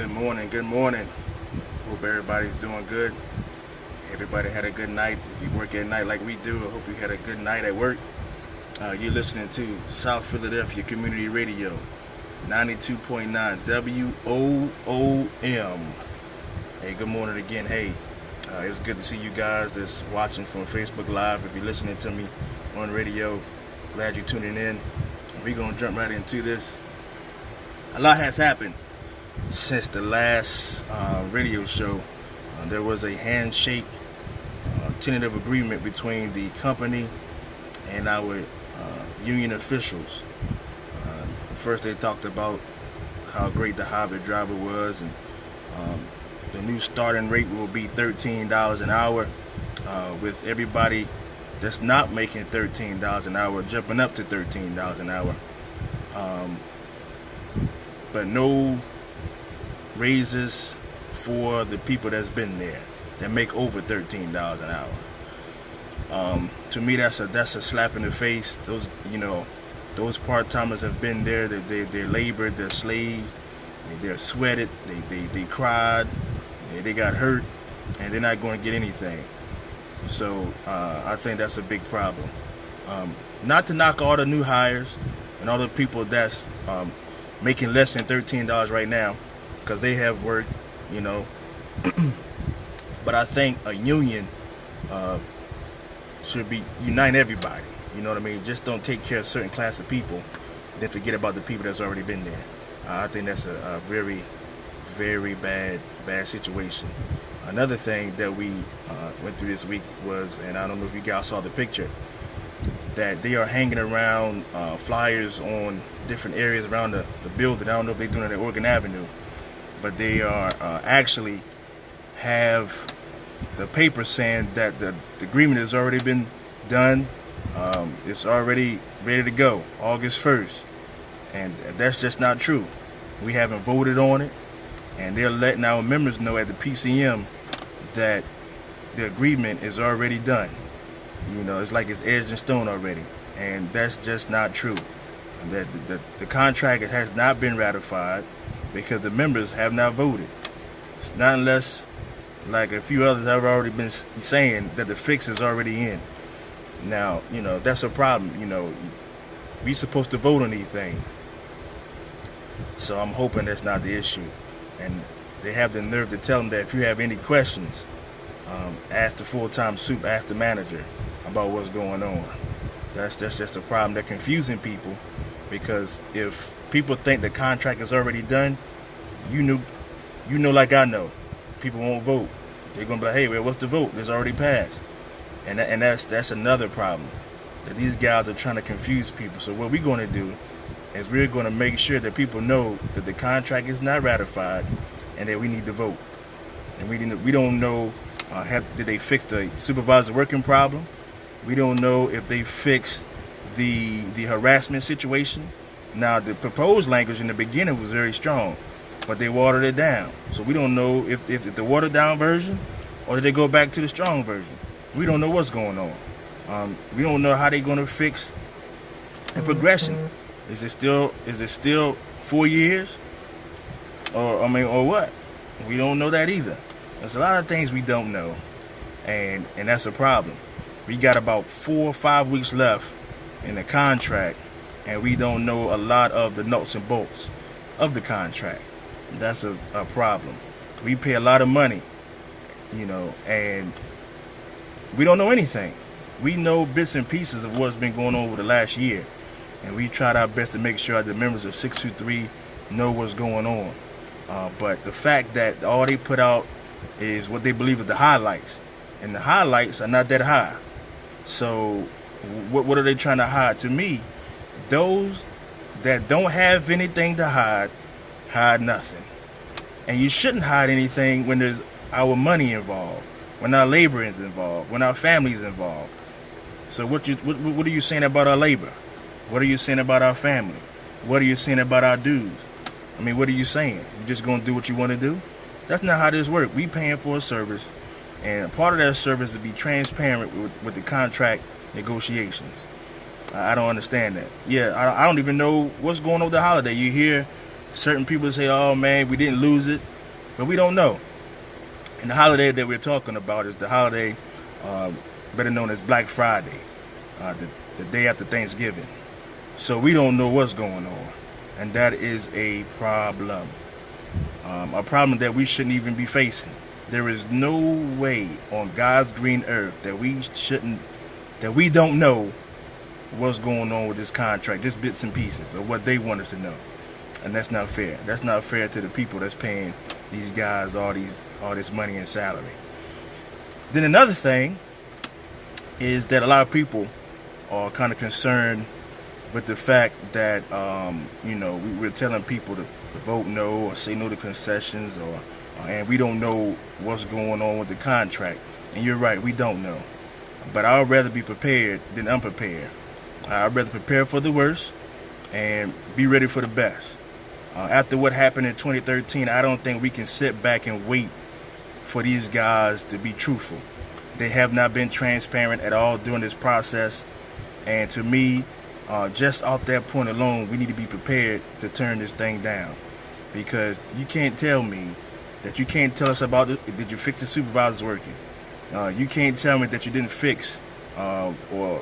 Good morning, good morning. Hope everybody's doing good. Everybody had a good night. If you work at night like we do, I hope you had a good night at work. You're listening to South Philadelphia Community Radio, 92.9 WOOM. Hey, good morning again. Hey, it's good to see you guys that's watching from Facebook Live. If you're listening to me on radio, glad you're tuning in. We're going to jump right into this. A lot has happened since the last radio show. There was a handshake tentative agreement between the company and our union officials. First they talked about how great the hybrid driver was, and the new starting rate will be $13 an hour, with everybody that's not making $13 an hour jumping up to $13 an hour. But no raises for the people that's been there that make over $13 an hour. To me, that's a slap in the face. Those part-timers have been there. They're labored, they're slaved, they're sweated, they cried, they got hurt, and they're not going to get anything. So I think that's a big problem. Not to knock all the new hires and all the people that's making less than $13 right now, because they have worked, but I think a union should unite everybody. You know what I mean? Just don't take care of a certain class of people, then forget about the people that's already been there. I think that's a very, very bad situation. Another thing that we went through this week was, and I don't know if you guys saw the picture, that they are hanging around flyers on different areas around the building. I don't know if they're doing it at Oregon Avenue, but they are actually have the paper saying that the agreement has already been done. It's already ready to go, August 1st. And that's just not true. We haven't voted on it, and they're letting our members know at the PCM that the agreement is already done. It's like it's edged in stone already, and that's just not true. That the contract has not been ratified because the members have not voted. It's not unless, like a few others have already been saying, that the fix is already in. Now, that's a problem. We're supposed to vote on these things. So I'm hoping that's not the issue. And they have the nerve to tell them that if you have any questions, ask the full-time soup, ask the manager about what's going on. That's just a problem. They're confusing people, because if people think the contract is already done, like I know, people won't vote. They're gonna be like, hey, well, what's the vote? It's already passed. And that's another problem, that these guys are trying to confuse people. So what we're going to do is we're going to make sure that people know that the contract is not ratified and that we need to vote. And we don't know, did they fix the supervisor working problem? We don't know if they fixed the harassment situation. Now, the proposed language in the beginning was very strong, but they watered it down. So we don't know if the watered down version, or did they go back to the strong version. We don't know what's going on. We don't know how they're going to fix the progression. Is it still 4 years, or what? We don't know that either. There's a lot of things we don't know, and that's a problem. We got about 4 or 5 weeks left in the contract, and we don't know a lot of the nuts and bolts of the contract. That's a problem. We pay a lot of money, and we don't know anything. We know bits and pieces of what's been going on over the last year, and we tried our best to make sure the members of 623 know what's going on. But the fact that all they put out is what they believe is the highlights, and the highlights are not that high. So what are they trying to hide? To me, those that don't have anything to hide nothing. And you shouldn't hide anything when there's our money involved, when our labor is involved, when our family is involved. So what are you saying about our labor? What are you saying about our family? What are you saying about our dues? What are you saying? You just gonna do what you want to do? That's not how this works. We paying for a service, and part of that service is to be transparent with the contract negotiations. I don't understand that. Yeah, I don't even know what's going on with the holiday. You hear certain people say, oh man, we didn't lose it. but we don't know. And the holiday that we're talking about is the holiday better known as Black Friday, the day after Thanksgiving. So we don't know what's going on, and that is a problem. A problem that we shouldn't even be facing. There is no way on God's green earth that we don't know what's going on with this contract, just bits and pieces of what they want us to know. And that's not fair. That's not fair to the people that's paying these guys all this money and salary. Then another thing is that a lot of people are kind of concerned with the fact that we're telling people to vote no or say no to concessions, and we don't know what's going on with the contract. And you're right, we don't know. But I'd rather be prepared than unprepared. I'd rather prepare for the worst and be ready for the best. After what happened in 2013, I don't think we can sit back and wait for these guys to be truthful. They have not been transparent at all during this process. And to me, just off that point alone, we need to be prepared to turn this thing down. Because you can't tell me that you can't tell us about it. Did you fix the supervisors working? You can't tell me that you didn't fix or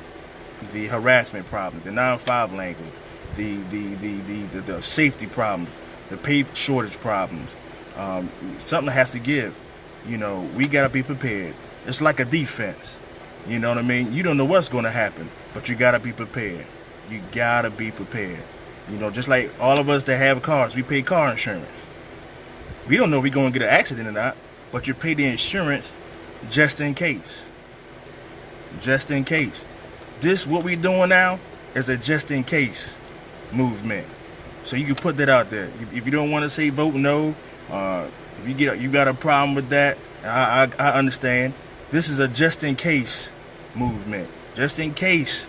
the harassment problem, the 9-5 language, the safety problems, the pay shortage problems. Something has to give. We gotta be prepared. It's like a defense. You know what I mean? You don't know what's gonna happen, but you gotta be prepared. You gotta be prepared. Just like all of us that have cars, we pay car insurance. We don't know if we're gonna get an accident or not, but you pay the insurance just in case. Just in case. This, what we're doing now, is a just in case movement. So you can put that out there. If you don't want to say vote no, if you got a problem with that, I understand. This is a just in case movement. Just in case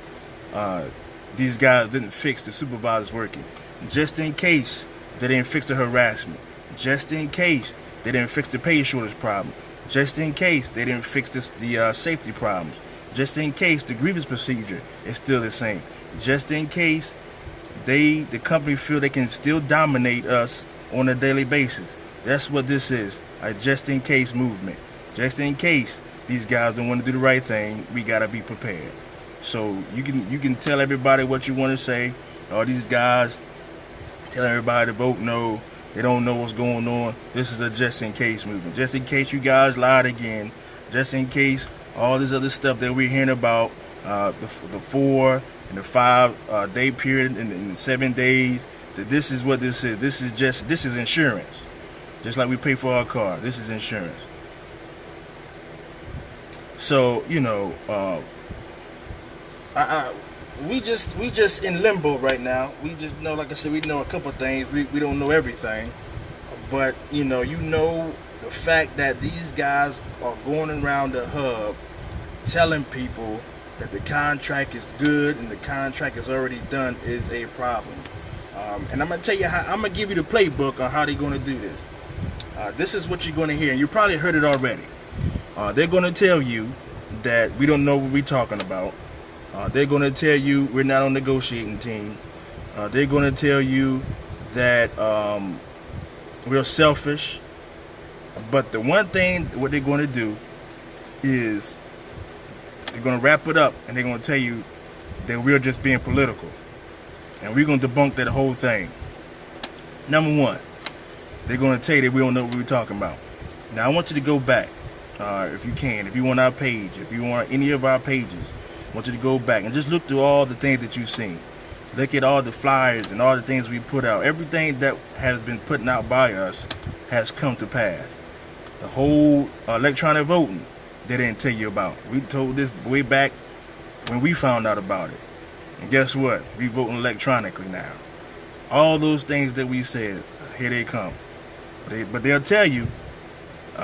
these guys didn't fix the supervisors working. Just in case they didn't fix the harassment. Just in case they didn't fix the pay shortage problem. Just in case they didn't fix the safety problems. Just in case the grievance procedure is still the same. Just in case the company feel they can still dominate us on a daily basis. That's what this is, a just in case movement. Just in case these guys don't want to do the right thing, we gotta be prepared. So you can tell everybody what you want to say. All these guys telling everybody to vote no. They don't know what's going on. This is a just in case movement. Just in case you guys lied again. Just in case all this other stuff that we're hearing about, the 4 and the 5 day period and 7 days. That this is what this is. This is insurance. Just like we pay for our car. This is insurance. So we just in limbo right now. We just know, like I said, we know a couple things. We don't know everything, but the fact that these guys are going around the hub telling people that the contract is good and the contract is already done is a problem. And I'm gonna tell you how. I'm gonna give you the playbook on how they're gonna do this. This is what you're gonna hear, and you probably heard it already. They're gonna tell you that we don't know what we're talking about. They're going to tell you we're not on the negotiating team. They're going to tell you that we're selfish. But the one thing, what they're going to do is they're going to wrap it up and they're going to tell you that we're just being political. And we're going to debunk that whole thing. Number one, they're going to tell you that we don't know what we're talking about. Now, I want you to go back, if you can, if you want our page, if you want any of our pages. I want you to go back and just look through all the things that you've seen. Look at all the flyers and all the things we put out. Everything that has been put out by us has come to pass. The whole electronic voting, they didn't tell you about. We told this way back when we found out about it. And guess what? We voting electronically now. All those things that we said, here they come. But they'll tell you,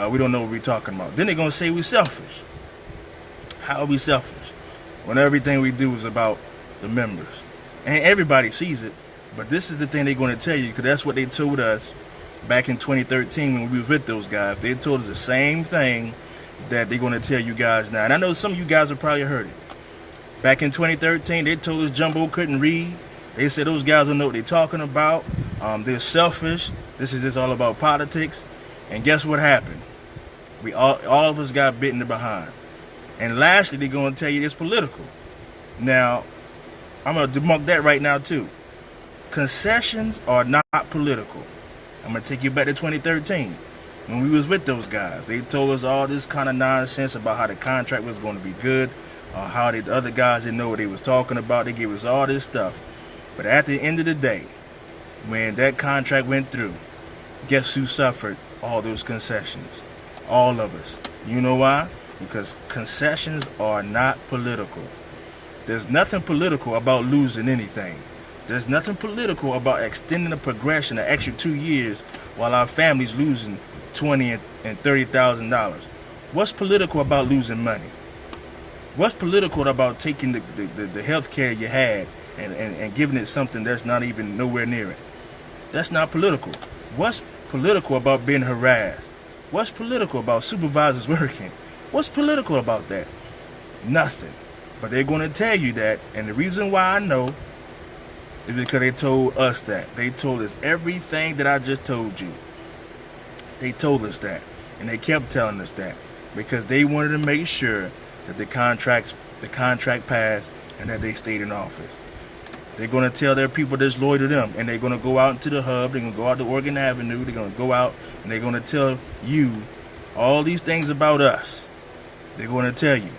we don't know what we're talking about. Then they're going to say we're selfish. How are we selfish? When everything we do is about the members. And everybody sees it, but this is the thing they're going to tell you, because that's what they told us back in 2013 when we were with those guys. They told us the same thing that they're going to tell you guys now. And I know some of you guys have probably heard it. Back in 2013, they told us Jumbo couldn't read. They said those guys don't know what they're talking about. They're selfish. This is just all about politics. And guess what happened? We all of us got bit in the behind. And lastly, they're going to tell you it's political. Now, I'm going to debunk that right now too. Concessions are not political. I'm going to take you back to 2013. When we was with those guys, they told us all this kind of nonsense about how the contract was going to be good, how the other guys didn't know what they was talking about. They gave us all this stuff. But at the end of the day, when that contract went through, guess who suffered all those concessions? All of us. You know why? Because concessions are not political. There's nothing political about losing anything. There's nothing political about extending the progression an extra 2 years while our family's losing $20,000 and $30,000. What's political about losing money? What's political about taking the health care you had and giving it something that's not even nowhere near it? That's not political. What's political about being harassed? What's political about supervisors working? What's political about that? Nothing. But they're going to tell you that, and the reason why I know is because they told us that. They told us everything that I just told you. They told us that, and they kept telling us that because they wanted to make sure that the contract passed and that they stayed in office. They're going to tell their people that's loyal to them, and they're going to go out into the hub. They're going to go out to Oregon Avenue. They're going to go out, and they're going to tell you all these things about us. They're going to tell you.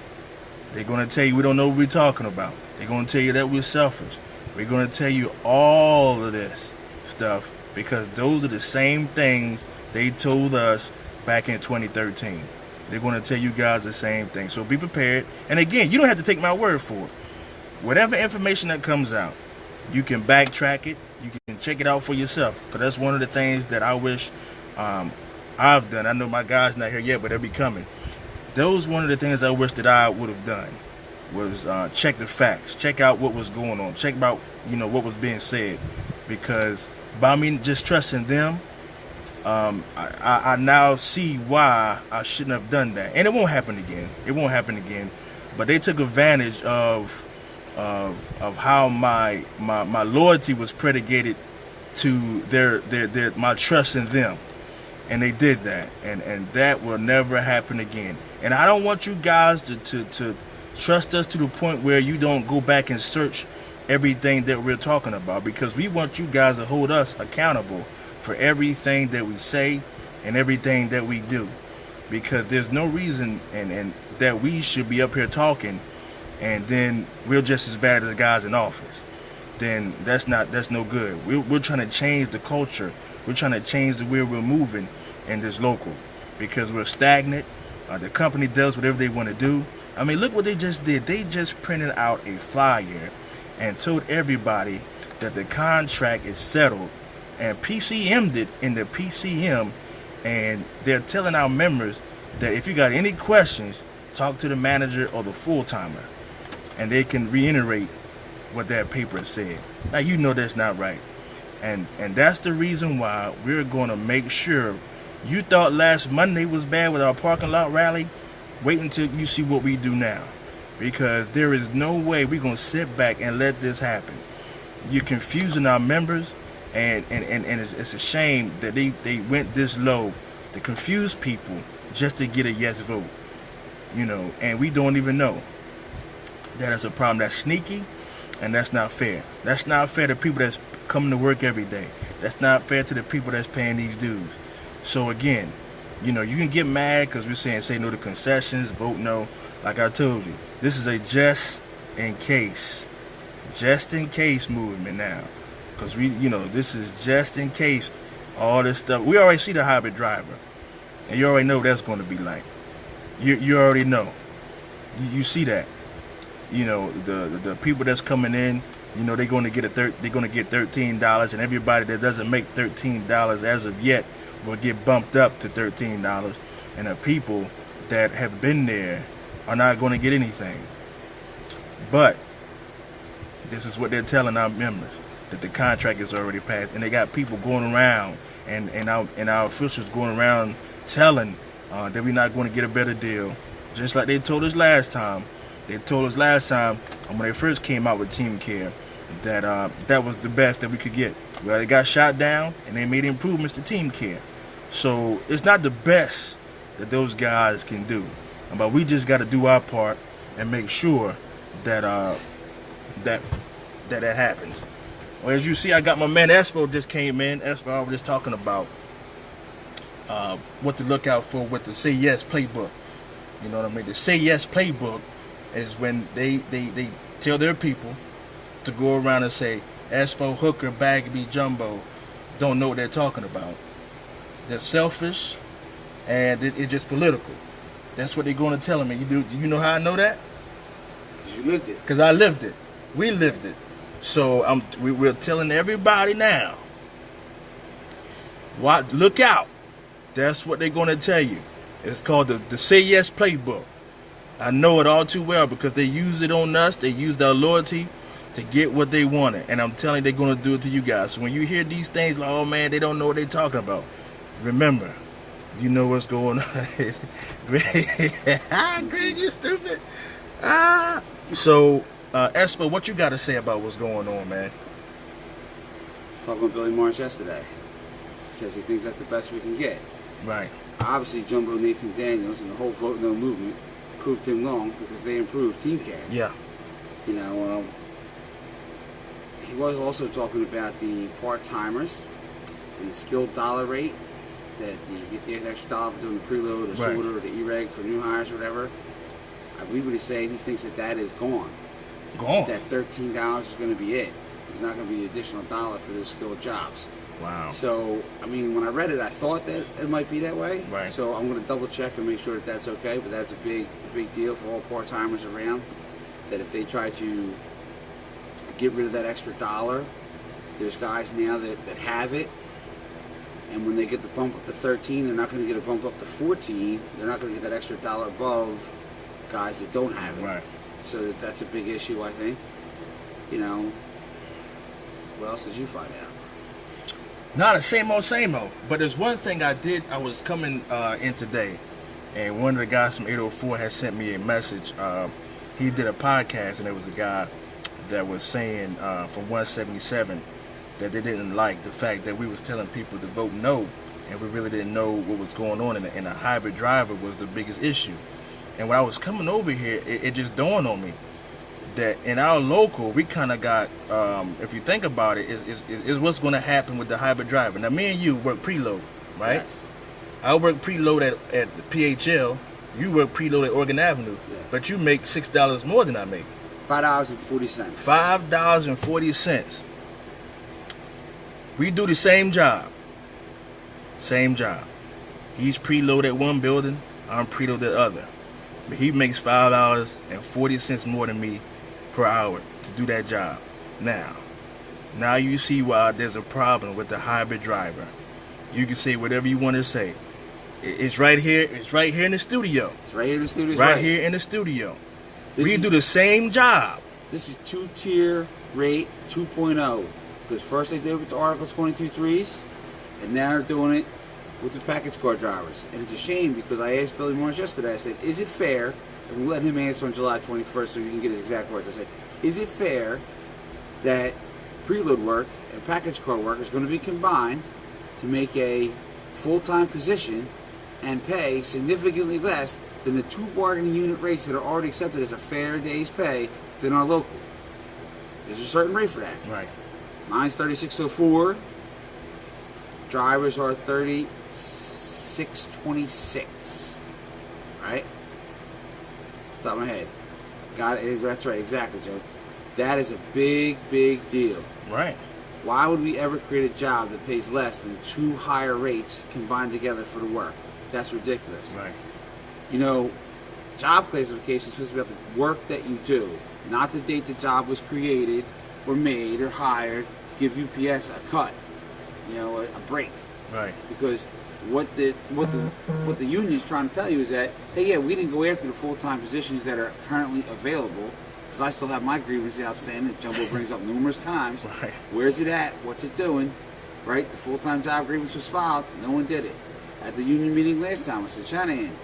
They're going to tell you we don't know what we're talking about. They're going to tell you that we're selfish. We're going to tell you all of this stuff because those are the same things they told us back in 2013. They're going to tell you guys the same thing. So be prepared. And again, you don't have to take my word for it. Whatever information that comes out, you can backtrack it. You can check it out for yourself. Because that's one of the things that I wish I've done. I know my guy's not here yet, but they'll be coming. Those one of the things I wish that I would have done was check the facts. Check out what was going on. Check out, what was being said. Because by me just trusting them, I now see why I shouldn't have done that. And it won't happen again. It won't happen again. But they took advantage of how my loyalty was predicated to their my trust in them. And they did that. And that will never happen again. And I don't want you guys to trust us to the point where you don't go back and search everything that we're talking about, because we want you guys to hold us accountable for everything that we say and everything that we do, because there's no reason and that we should be up here talking and then we're just as bad as the guys in office. Then that's no good. We're trying to change the culture. We're trying to change the way we're moving in this local, because we're stagnant. The company does whatever they want to do. I mean, look what they just did. They just printed out a flyer and told everybody that the contract is settled, and PCM'd it in the PCM, and they're telling our members that if you got any questions, talk to the manager or the full-timer, and they can reiterate what that paper said. Now, you know that's not right. And that's the reason why we're going to make sure. You thought last Monday was bad with our parking lot rally? Wait until you see what we do now. Because there is no way we're going to sit back and let this happen. You're confusing our members, and it's a shame that they went this low to confuse people just to get a yes vote. And we don't even know. That is a problem. That's sneaky, and that's not fair. That's not fair to people that's coming to work every day. That's not fair to the people that's paying these dues. So again, you can get mad because we're saying say no to concessions, vote no. Like I told you, this is a just in case movement now. Because this is just in case all this stuff. We already see the hybrid driver, and you already know what that's going to be like. You already know. You see that. The people that's coming in, they're going to get $13, and everybody that doesn't make $13 as of yet will get bumped up to $13, and the people that have been there are not going to get anything. But this is what they're telling our members, that the contract is already passed, and they got people going around and our officials going around telling that we're not going to get a better deal, just like they told us last time. They told us last time when they first came out with Team Care that that was the best that we could get. Well, they got shot down, and they made improvements to Team Care. So it's not the best that those guys can do, but we just got to do our part and make sure that that happens. Well, as you see, I got my man Espo just came in. Espo, I was just talking about what to look out for with the Say Yes playbook. You know what I mean? The Say Yes playbook is when they tell their people to go around and say, Espo, Hooker, Bagby, Jumbo don't know what they're talking about. They're selfish, and it's just political. That's what they're going to tell them. And do you know how I know that? Because you lived it. Because I lived it. We lived it. So we're telling everybody now, look out. That's what they're going to tell you. It's called the Say Yes playbook. I know it all too well because they use it on us. They used our loyalty to get what they wanted. And I'm telling you, they're going to do it to you guys. So when you hear these things like, oh man, they don't know what they're talking about, remember, you know what's going on. Greg, you stupid. So, Espo, what you got to say about what's going on, man? I was talking with Billy Marsh yesterday. He says he thinks that's the best we can get. Right. Obviously, Jumbo, Nathan Daniels, and the whole Vote No movement proved him wrong because they improved team care. Yeah. You know, he was also talking about the part-timers and the skilled dollar rate, that you get the extra dollar for doing the preload or sorter or the e-reg for new hires or whatever. I believe what he's saying, he thinks that is gone. Gone? That $13 is going to be it. There's not going to be an additional dollar for those skilled jobs. Wow. So, I mean, when I read it, I thought that it might be that way. Right. So I'm going to double check and make sure that that's okay. But that's a big deal for all part-timers around. That if they try to get rid of that extra dollar, there's guys now that have it. And when they get the bump up to 13, they're not going to get a bump up to 14. They're not going to get that extra dollar above guys that don't have it. Right. So that's a big issue, I think. You know, what else did you find out? Not the same old. But there's one thing I did. I was coming in today, and one of the guys from 804 had sent me a message. He did a podcast, and there was a guy that was saying from 177 that they didn't like the fact that we was telling people to vote no, and we really didn't know what was going on, and a hybrid driver was the biggest issue. And when I was coming over here, it just dawned on me that in our local, we kind of got, if you think about it, is what's going to happen with the hybrid driver. Now, me and you work preload, right? Yes. I work preload at the PHL. You work preload at Oregon Avenue, yes. But you make $6 more than I make. $5.40. $5.40. We do the same job. Same job. He's preload at one building. I'm preload at other. But he makes $5.40 more than me per hour to do that job. Now you see why there's a problem with the hybrid driver. You can say whatever you want to say. It's right here. It's right here in the studio. It's right here in the studio. Right here in the studio. We do the same job. This is two-tier rate 2.0. Because first they did it with the Article 22.3s, and now they're doing it with the package car drivers. And it's a shame because I asked Billy Morris yesterday, I said, is it fair, and we'll let him answer on July 21st so you can get his exact words. I said, is it fair that preload work and package car work is going to be combined to make a full-time position and pay significantly less than the two bargaining unit rates that are already accepted as a fair day's pay within our local? There's a certain rate for that. Right. Mine's 3604. Drivers are 3626. Right? Off the top of my head. Got it. That's right. Exactly, Joe. That is a big deal. Right. Why would we ever create a job that pays less than two higher rates combined together for the work? That's ridiculous. Right. You know, job classification is supposed to be about the work that you do, not the date the job was created or made or hired to give UPS a cut, you know, a break. Right. Because what the union's trying to tell you is that, hey, yeah, we didn't go after the full-time positions that are currently available, because I still have my grievances outstanding that Jumbo brings up numerous times. Right. Where's it at? What's it doing? Right? The full-time job grievance was filed. No one did it. At the union meeting last time, I said, Shanahan,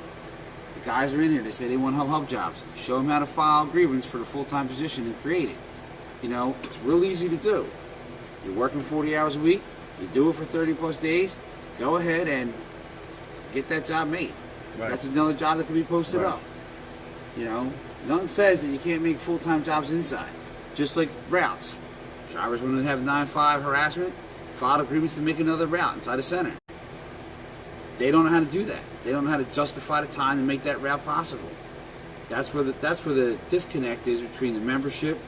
the guys are in here. They say they want hub jobs. Show them how to file grievance for the full-time position and create it. You know, it's real easy to do. You're working 40 hours a week. You do it for 30 plus days. Go ahead and get that job made. Right. That's another job that can be posted Right. up. You know, nothing says that you can't make full-time jobs inside. Just like routes. Drivers want to have 9-5 harassment, filed agreements to make another route inside the center. They don't know how to do that. They don't know how to justify the time to make that route possible. That's where the disconnect is between the membership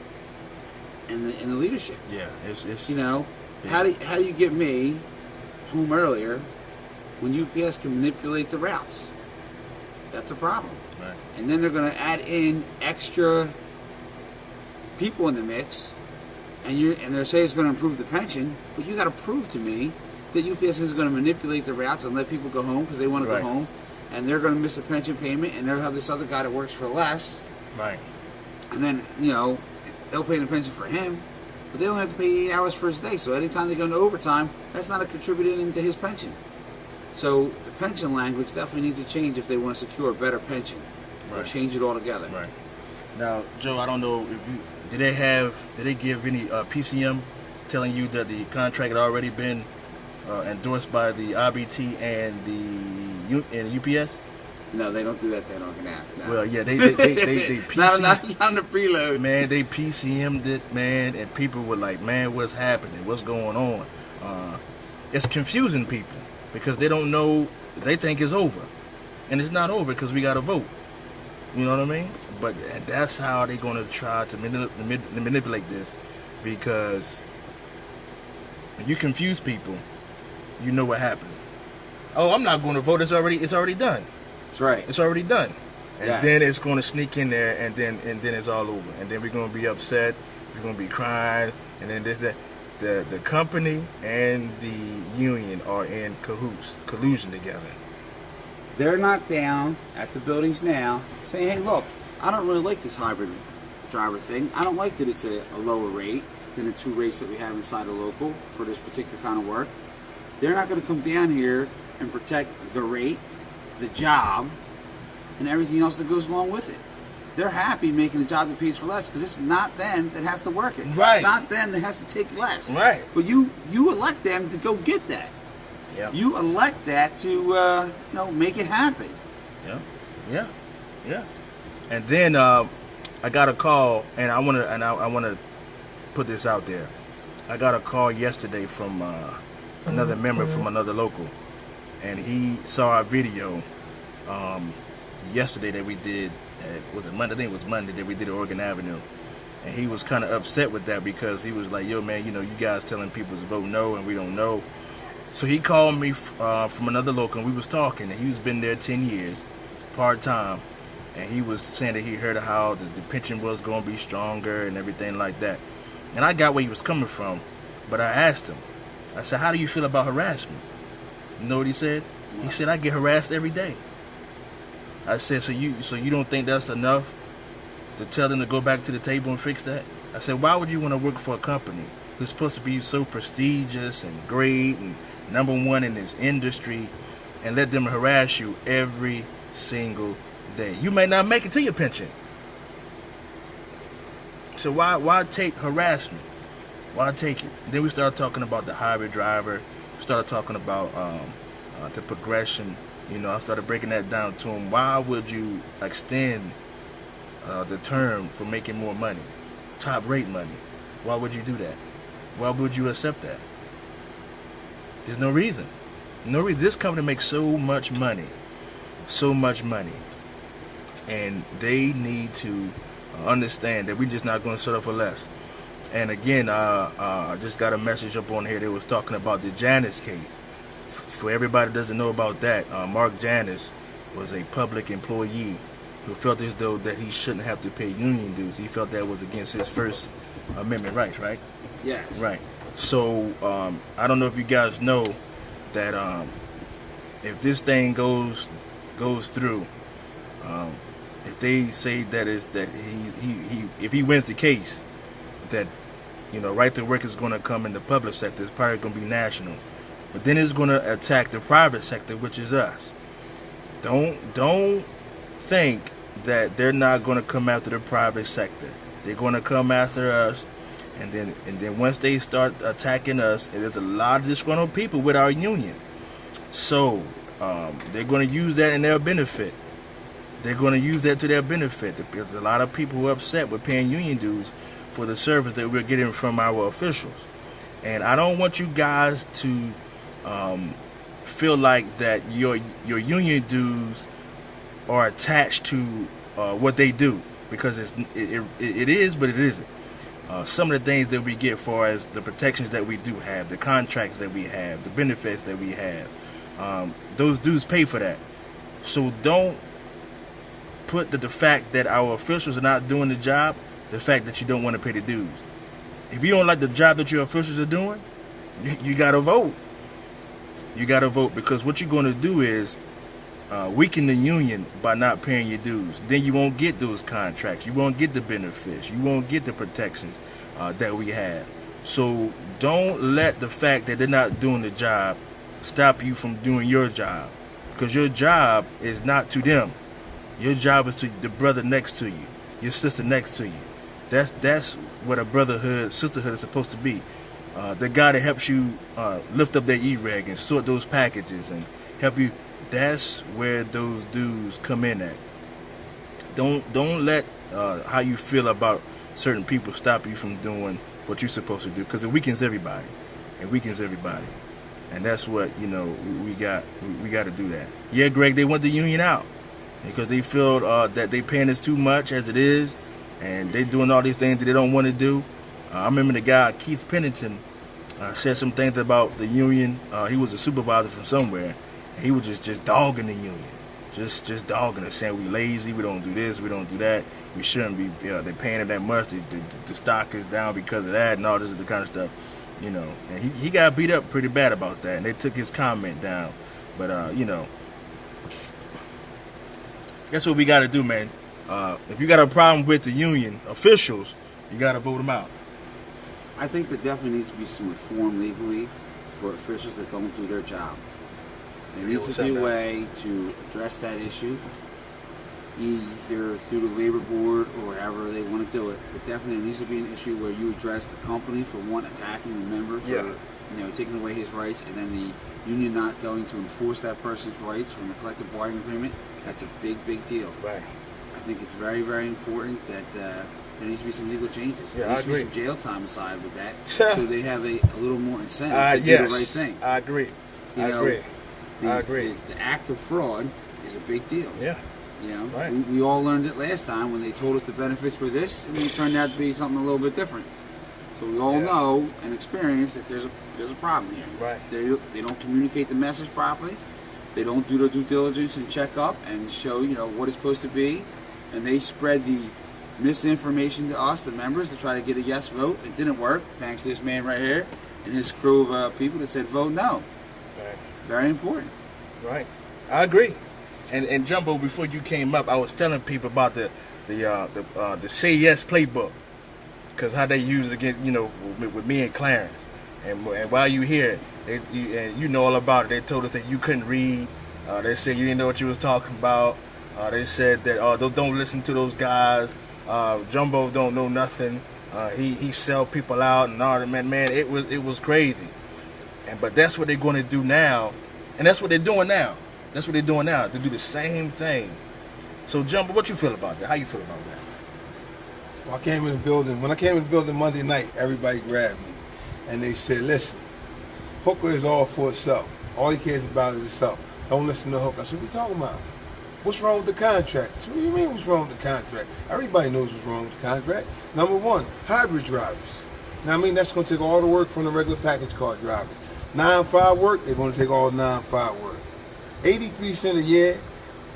and the leadership. Yeah, it's You know, yeah. how do you get me home earlier when UPS can manipulate the routes? That's a problem. Right. And then they're going to add in extra people in the mix, and they're saying it's going to improve the pension, but you got to prove to me that UPS is going to manipulate the routes and let people go home because they want to Right. go home, and they're going to miss a pension payment, and they'll have this other guy that works for less, Right. and then they'll pay the pension for him, but they only have to pay 8 hours for his day. So anytime they go into overtime, that's not a contributing into his pension. So the pension language definitely needs to change if they want to secure a better pension, or Right. change it altogether. Right. Now, Joe, I don't know if you did they give any PCM telling you that the contract had already been endorsed by the IBT and the UPS? No, they don't do that. They don't get out. No. Well, yeah, they PCM. not on the preload. Man, they PCM'd it, man, and people were like, man, what's happening? What's going on? It's confusing people because they don't know. They think it's over, and it's not over because we got to vote. You know what I mean? But that's how they're going to try to manipulate this, because when you confuse people, you know what happens. Oh, I'm not going to vote. It's already done. That's right. It's already done. And Yes. then it's going to sneak in there, and then it's all over. And then we're going to be upset. We're going to be crying. And then the company and the union are in collusion together. They're not down at the buildings now saying, hey, look, I don't really like this hybrid driver thing. I don't like that it's a lower rate than the 2 rates that we have inside the local for this particular kind of work. They're not going to come down here and protect the rate, the job, and everything else that goes along with it. They're happy making a job that pays for less because it's not them that has to work it. Right. It's not them that has to take less. Right. But you elect them to go get that. Yeah. You elect that to make it happen. Yeah. And then I got a call, and I want to put this out there. I got a call yesterday from another member from another local, and he saw our video yesterday that we did. Was it Monday? I think it was Monday that we did at Oregon Avenue, and he was kind of upset with that because he was like, "Yo, man, you guys telling people to vote no, and we don't know." So he called me from another local, and we was talking, and he's been there 10 years, part-time, and he was saying that he heard how the pension was going to be stronger and everything like that. And I got where he was coming from, but I asked him, I said, how do you feel about harassment? You know what he said? He said, I get harassed every day. I said, so you don't think that's enough to tell them to go back to the table and fix that? I said, why would you want to work for a company that's supposed to be so prestigious and great and #1 in this industry and let them harass you every single day? You may not make it to your pension. So why take harassment? Why take it? Then we started talking about the hybrid driver. We started talking about the progression. I started breaking that down to him. Why would you extend the term for making more money, top rate money? Why would you do that? Why would you accept that? There's no reason. No reason. This company makes so much money, and they need to understand that we're just not going to settle for less. And again, I just got a message up on here. They was talking about the Janus case. For everybody that doesn't know about that, Mark Janus was a public employee who felt as though that he shouldn't have to pay union dues. He felt that was against his First Amendment rights, right? Yes. Right. So I don't know if you guys know that if this thing goes through, if they say that if he wins the case, that right to work is going to come in the public sector. It's probably going to be national, but then it's going to attack the private sector, which is us. Don't think that they're not going to come after the private sector. They're going to come after us. And then once they start attacking us, there's a lot of disgruntled people with our union. So they're going to use that in their benefit. They're going to use that to their benefit. There's a lot of people who are upset with paying union dues for the service that we're getting from our officials. And I don't want you guys to feel like that your union dues are attached to what they do, because it is, but it isn't. Some of the things that we get for as the protections that we do have, the contracts that we have, the benefits that we have, those dues pay for that. So don't put the fact that our officials are not doing the job, the fact that you don't want to pay the dues. If you don't like the job that your officials are doing, you got to vote. You got to vote, because what you're going to do is weaken the union by not paying your dues. Then you won't get those contracts. You won't get the benefits. You won't get the protections that we have. So don't let the fact that they're not doing the job stop you from doing your job, because your job is not to them. Your job is to the brother next to you, your sister next to you. That's what a brotherhood, sisterhood is supposed to be. The guy that helps you lift up that E-reg and sort those packages and help you. That's where those dues come in at. Don't let how you feel about certain people stop you from doing what you're supposed to do, because it weakens everybody. It weakens everybody, and that's what we got to do that. Yeah, Greg, they want the union out because they feel that they paying us too much as it is, and they doing all these things that they don't want to do. I remember the guy Keith Pennington said some things about the union. He was a supervisor from somewhere. He was just dogging the union, just dogging us, saying we lazy, we don't do this, we don't do that, we shouldn't be. They're paying it that much. The stock is down because of that, and all this other kind of stuff, And he got beat up pretty bad about that, and they took his comment down. But that's what we got to do, man. If you got a problem with the union officials, you got to vote them out. I think there definitely needs to be some reform legally for officials that don't do their job. There needs to be a way to address that issue, either through the labor board or however they want to do it. But definitely needs to be an issue where you address the company for one, attacking the member for taking away his rights, and then the union not going to enforce that person's rights from the collective bargaining agreement. That's a big deal. Right. I think it's very important that there needs to be some legal changes. Yeah, there needs I agree. to be some jail time aside with that, so they have a little more incentive to do the right thing. I agree. I agree. The act of fraud is a big deal. Yeah. Right. We all learned it last time when they told us the benefits were this, and it turned out to be something a little bit different. So we all know and experience that there's a problem here. Right. They don't communicate the message properly. They don't do their due diligence and check up and show what it's supposed to be, and they spread the misinformation to us, the members, to try to get a yes vote. It didn't work, thanks to this man right here and his crew of people that said vote no. Right. Very important. Right. I agree. And Jumbo, before you came up, I was telling people about the Say Yes playbook, because how they use it against with me and Clarence. And while you here, you know all about it. They told us that you couldn't read. They said you didn't know what you was talking about. They said that don't listen to those guys. Jumbo don't know nothing. He sell people out and all that. Man, it was crazy. But that's what they're going to do now, and that's what they're doing now. That's what they're doing now, to do the same thing. So Jumbo, what you feel about that? How you feel about that? Well, when I came in the building Monday night, everybody grabbed me and they said, listen, Hooker is all for itself. All he cares about is himself. Don't listen to Hooker. I said, what are you talking about? What's wrong with the contract? I said, what do you mean what's wrong with the contract? Everybody knows what's wrong with the contract. Number one, hybrid drivers. Now, that's going to take all the work from the regular package car drivers. 9-5 work, they're going to take all the 9-5 work. 83 cents a year,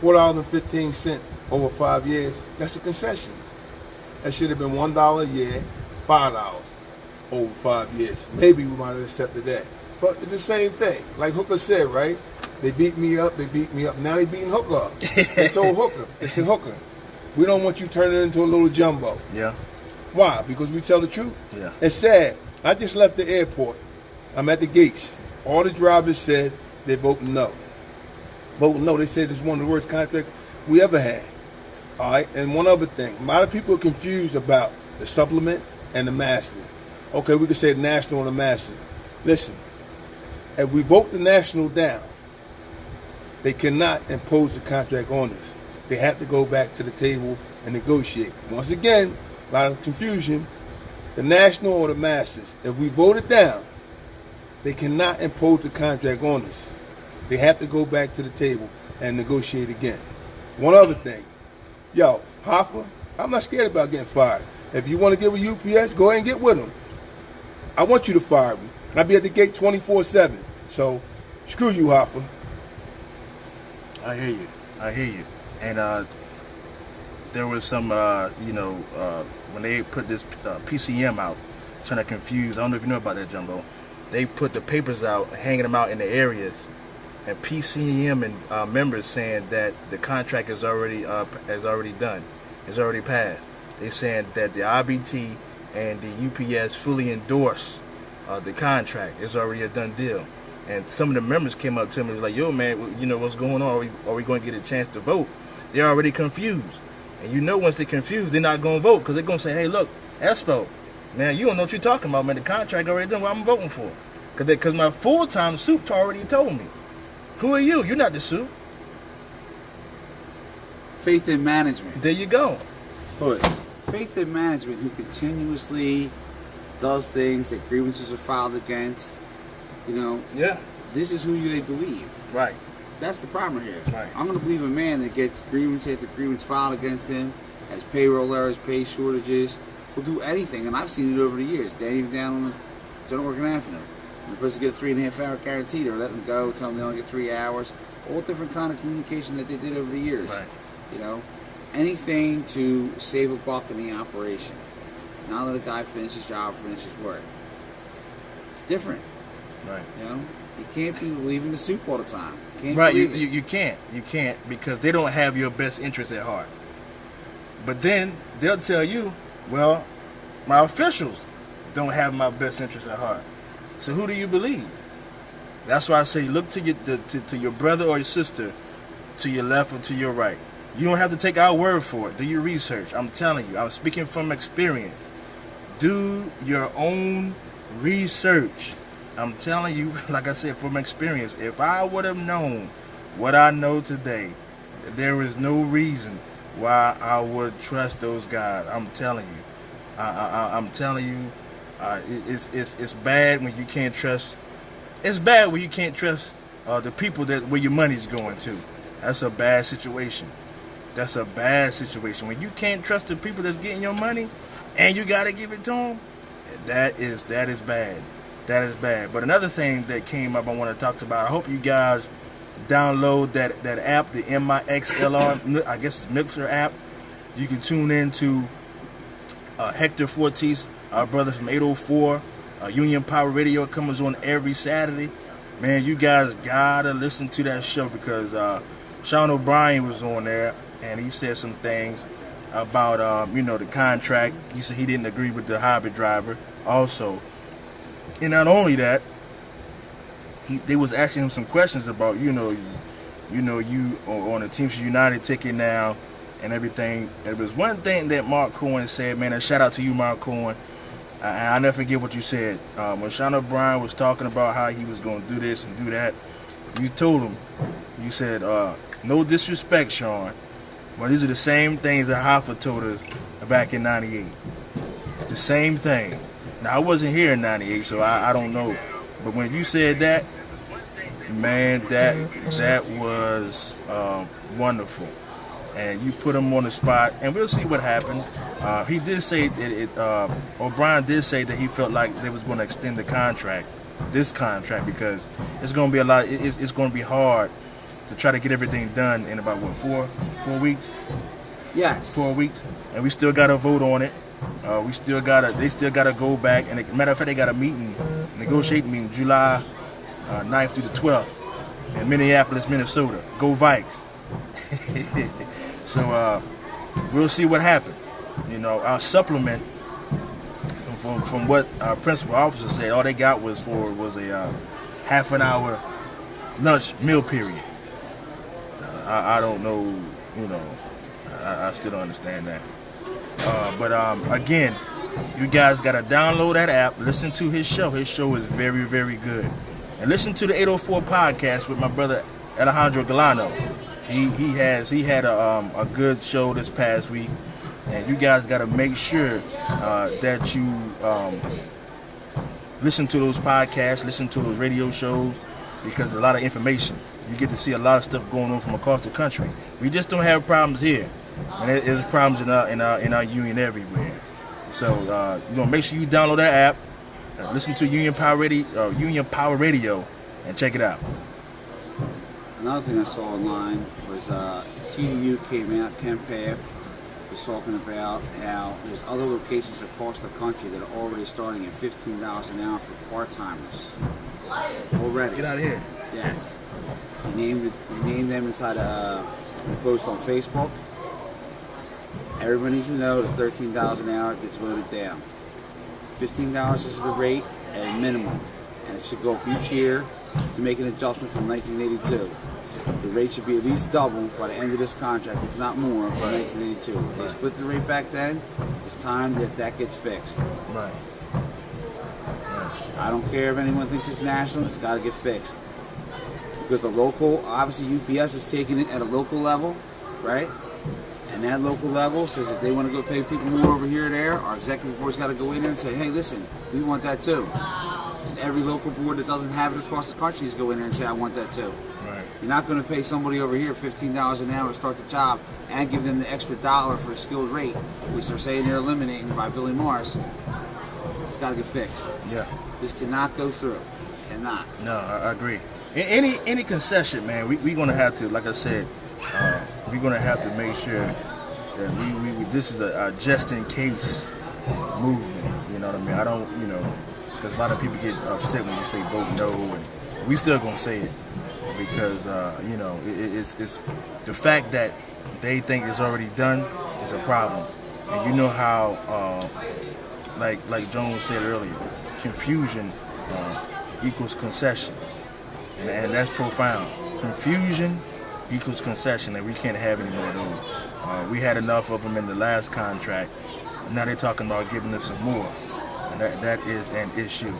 $4.15 over 5 years, that's a concession. That should have been $1 a year, $5 over 5 years. Maybe we might have accepted that. But it's the same thing. Like Hooker said, right? They beat me up. Now they beating Hooker up. They told Hooker, they said, Hooker, we don't want you turning into a little Jumbo. Yeah. Why? Because we tell the truth? Yeah. It's sad. I just left the airport. I'm at the gates. All the drivers said they're voting no. Voting no. They said it's one of the worst contracts we ever had. All right? And one other thing. A lot of people are confused about the supplement and the master. Okay, we could say the national and the master. Listen, if we vote the national down, They cannot impose the contract on us. They have to go back to the table and negotiate. Once again, a lot of confusion. The National or the Masters, if we vote it down, they cannot impose the contract on us. They have to go back to the table and negotiate again. One other thing. Yo, Hoffa, I'm not scared about getting fired. If you want to give a UPS, go ahead and get with them. I want you to fire me. I'll be at the gate 24/7. So, screw you, Hoffa. I hear you. I hear you. And there was some, when they put this PCM out, trying to confuse. I don't know if you know about that, Jumbo. They put the papers out, hanging them out in the areas, and PCM and members saying that the contract is already done, it's already passed. They're saying that the IBT and the UPS fully endorse the contract. It's already a done deal. And some of the members came up to me and was like, yo, man, you know what's going on? Are we going to get a chance to vote? They're already confused. And you know once they're confused, they're not going to vote because they're going to say, hey, look, Espo, man, you don't know what you're talking about, man. The contract already done what I'm voting for. Because my full-time soup already told me. Who are you? You're not the soup. Faith in management. There you go. But faith in management who continuously does things that grievances are filed against, Yeah. This is who they believe. Right. That's the problem here. Right. I'm going to believe a man that gets grievance after grievance filed against him, has payroll errors, pay shortages, will do anything. And I've seen it over the years. They ain't even down on the don't work an afternoon. You're supposed to get a 3.5 hour guarantee or let them go, tell them they only get 3 hours. All different kind of communication that they did over the years. Right. Anything to save a buck in the operation. Not let a guy finish his job, finish his work. It's different. Right. You can't be leaving the soup all the time. Right, you can't. You can't because they don't have your best interest at heart. But then they'll tell you, well, my officials don't have my best interest at heart. So who do you believe? That's why I say look to your brother or your sister to your left or to your right. You don't have to take our word for it. Do your research. I'm telling you. I'm speaking from experience. Do your own research. I'm telling you, like I said, from experience, if I would have known what I know today, there is no reason why I would trust those guys. I'm telling you. I'm telling you, it's bad when you can't trust. It's bad when you can't trust the people where your money's going to. That's a bad situation. That's a bad situation. When you can't trust the people that's getting your money and you got to give it to them, that is bad. That is bad. But another thing that came up I want to talk about, I hope you guys download that app, the MIXLR, I guess it's Mixer app. You can tune in to Hector Fortis, our brother from 804, Union Power Radio comes on every Saturday. Man, you guys got to listen to that show because Sean O'Brien was on there. And he said some things about, the contract. He said he didn't agree with the hybrid driver also. And not only that, they was asking him some questions about, you on the Teamsters United ticket now and everything. There was one thing that Mark Cohen said, man, and shout out to you, Mark Cohen. I'll never forget what you said. When Sean O'Brien was talking about how he was going to do this and do that, you told him, you said, no disrespect, Sean. Well, these are the same things that Hoffa told us back in 98. The same thing. Now, I wasn't here in 98, so I don't know. But when you said that, man, that was wonderful. And you put him on the spot, and we'll see what happened. He did say that O'Brien did say that he felt like they was going to extend this contract, because it's going to be it's going to be hard to try to get everything done in about, 4 weeks? Yes. 4 weeks. And we still got to vote on it. They still got to go back. And matter of fact, they got a negotiating meeting, July 9th through the 12th in Minneapolis, Minnesota. Go Vikes. So we'll see what happens. Our supplement, from what our principal officer said, all they got was a half an hour lunch meal period. I don't know, I still don't understand that. But again, you guys got to download that app, listen to his show. His show is very, very good. And listen to the 804 podcast with my brother Alejandro Galano. He had a good show this past week, and you guys got to make sure that you listen to those podcasts, listen to those radio shows, because there's a lot of information. You get to see a lot of stuff going on from across the country. We just don't have problems here, and there's problems in our union everywhere. So you gonna make sure you download that app, listen to Union Power Radio, and check it out. Another thing I saw online was TDU came out, Ken Paff was talking about how there's other locations across the country that are already starting at $15 an hour for part-timers. Already. Get out of here. Yes. He named them inside a post on Facebook. Everybody needs to know that $13 an hour gets voted down. $15 is the rate at a minimum, and it should go up each year to make an adjustment from 1982. The rate should be at least double by the end of this contract, if not more, from 1982. They split the rate back then. It's time that gets fixed. Right. I don't care if anyone thinks it's national, it's got to get fixed. Because the local, obviously UPS is taking it at a local level, right? And that local level says if they want to go pay people more over here or there, our executive board's got to go in there and say, hey, listen, we want that too. And every local board that doesn't have it across the country is go in there and say, I want that too. Right. You're not going to pay somebody over here $15 an hour to start the job and give them the extra dollar for a skilled rate, which they're saying they're eliminating by Billy Morris. It's got to get fixed. Yeah. This cannot go through. Cannot. No, I agree. Any concession, man, we're going to have to, like I said, we're going to have to make sure that we this is a just in case movement. You know what I mean? I don't, because a lot of people get upset when you say vote no, and we still going to say it because, it's the fact that they think it's already done is a problem. And you know how, like Jones said earlier, confusion equals concession. And that's profound. Confusion equals concession, and we can't have any more of those. We had enough of them in the last contract. Now they're talking about giving us some more, and that is an issue.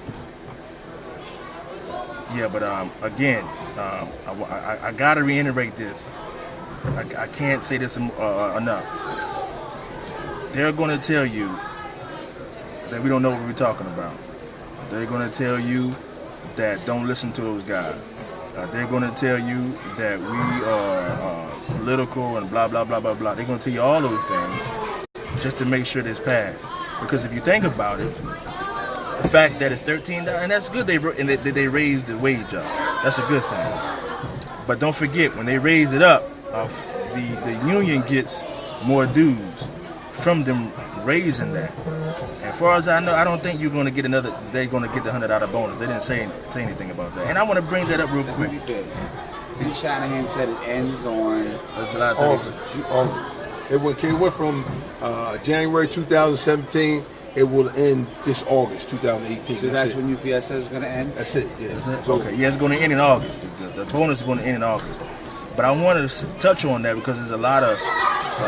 Yeah, but again, I got to reiterate this. I can't say this enough. They're going to tell you that we don't know what we're talking about. They're going to tell you that don't listen to those guys. They're going to tell you that we are political and blah, blah, blah, blah, blah. They're going to tell you all those things just to make sure this passed. Because if you think about it, the fact that it's $13, and that's good they raised the wage up. That's a good thing. But don't forget, when they raise it up, the union gets more dues from them raising that. And as far as I know, I don't think they're going to get the $100 bonus. They didn't say anything about that. And I want to bring that up real quick. Ben Shanahan said it ends on July 31st. August. It went from January 2017. It will end this August 2018. So that's when UPS says it's going to end? That's it, yeah. Okay, yeah, it's going to end in August. The bonus is going to end in August. But I wanted to touch on that because there's a lot of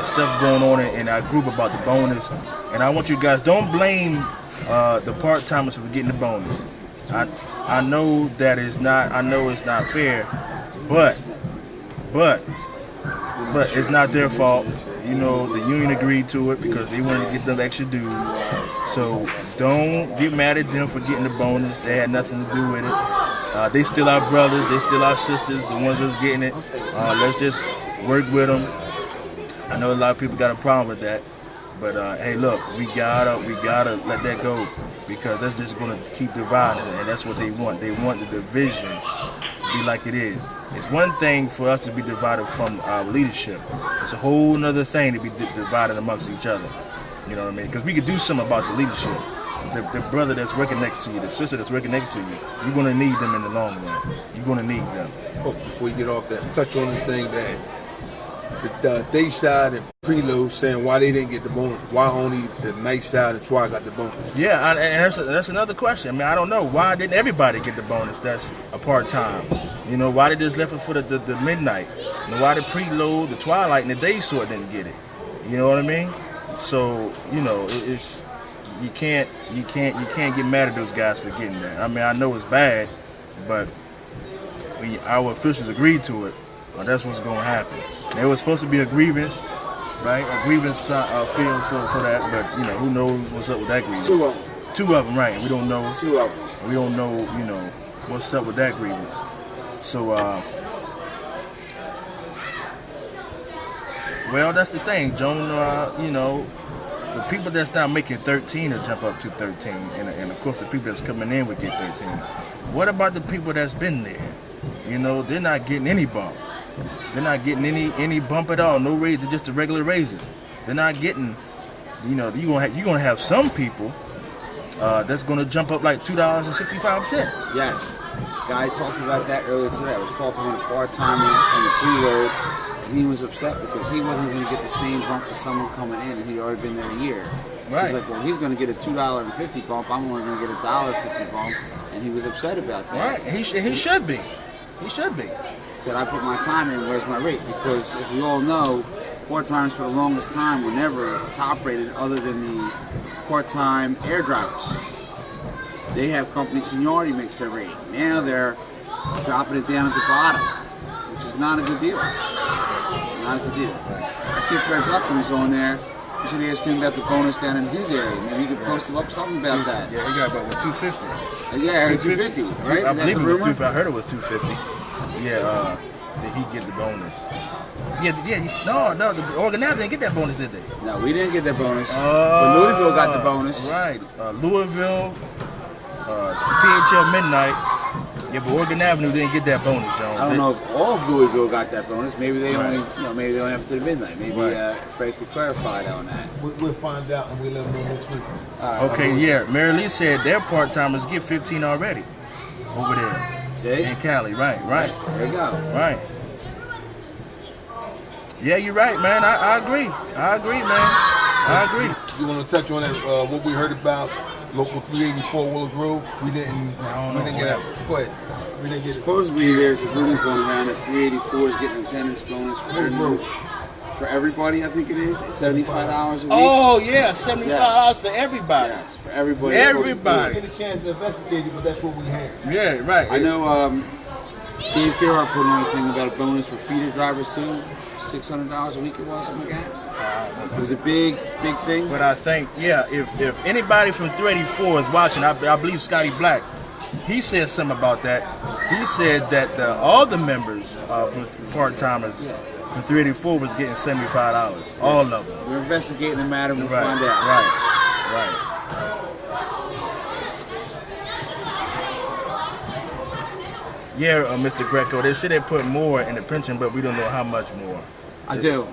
stuff going on in our group about the bonus. And I want you guys, don't blame the part-timers for getting the bonus. I know that it's not fair, but it's not their fault. The union agreed to it because they wanted to get them extra dues. So don't get mad at them for getting the bonus. They had nothing to do with it. They still our brothers. They still our sisters, the ones that's getting it. Let's just work with them. I know a lot of people got a problem with that. But hey, look, we gotta let that go because that's just gonna keep dividing, and that's what they want. They want the division to be like it is. It's one thing for us to be divided from our leadership. It's a whole nother thing to be divided amongst each other. You know what I mean? Because we could do something about the leadership. The brother that's working next to you, the sister that's working next to you, you're gonna need them in the long run. You're gonna need them. Oh, before you get off that, touch on the thing that the day side and preload saying why they didn't get the bonus. Why only the night side and Twi got the bonus? Yeah, and that's another question. I mean, I don't know. Why didn't everybody get the bonus that's a part-time? Why they just left it for the midnight? Why the preload, the twilight, and the day sort didn't get it? You know what I mean? So, it's you can't get mad at those guys for getting that. I mean, I know it's bad, but our officials agreed to it, that's what's going to happen. There was supposed to be a grievance, right? A grievance field for that, but who knows what's up with that grievance? Two of them, right? We don't know. Two of them. We don't know, what's up with that grievance. So, well, that's the thing, Joan. The people that's not making 13 will jump up to 13, and of course the people that's coming in would get 13. What about the people that's been there? They're not getting any bump. They're not getting any bump at all. No raise, just the regular raises. They're not getting. You're gonna have some people that's gonna jump up like $2.65. Yes, guy talked about that earlier today. I was talking with a part-timer on the preload. He was upset because he wasn't going to get the same bump as someone coming in, and he'd already been there a year. Right. He's like, well, he's going to get a $2.50 bump. I'm only going to get a $1.50 bump, and he was upset about that. Right. He should be. He should be. He said, I put my time in. Where's my rate? Because as we all know, part-timers for the longest time were never top-rated other than the part-time air drivers. They have company seniority makes their rate. Now they're dropping it down at the bottom, which is not a good deal. Not a good deal. I see Fred Zuckerman's on there. You should ask him about the bonus down in his area. Maybe you could post up something about that. Yeah, he got about 250. Yeah, I heard 250, right? I believe it was 250. I heard it was 250. Yeah, did he get the bonus? Yeah. No, the organizer didn't get that bonus, did they? No, we didn't get that bonus. But Louisville got the bonus. Right. Louisville, PHL Midnight. Yeah, but Oregon Avenue didn't get that bonus, John. I don't know if all of Louisville got that bonus. Maybe they only, maybe they only have to the midnight. Maybe Fred could clarify on that. We'll find out and we'll let them know next week. Okay, yeah. Mary Lee said their part-timers get 15 already over there. See? In Cali, right. There you go. Right. Yeah, you're right, man. I agree. I agree, man. I agree. You want to touch on that? What we heard about local 384 Willow Grove? We didn't get that. Go ahead. We didn't get Supposedly there's a rumor going around that 384 is getting attendance bonus for everybody. I think it is. It's $75 a week. Oh yeah, $75 for everybody. Yes, for everybody. Everybody. We didn't get a chance to investigate it, but that's what we heard. Yeah, right. I know. Dave Gerard put on a thing about a bonus for feeder drivers too. $600 a week it was, something like that. It was a big thing. But I think, if anybody from 384 is watching, I believe Scotty Black, he said something about that. He said that all the members from part-timers from 384 was getting $75. All of them. We're investigating the matter. We'll find out. Right. Yeah, Mr. Greco, they said they put more in the pension, but we don't know how much more. I do.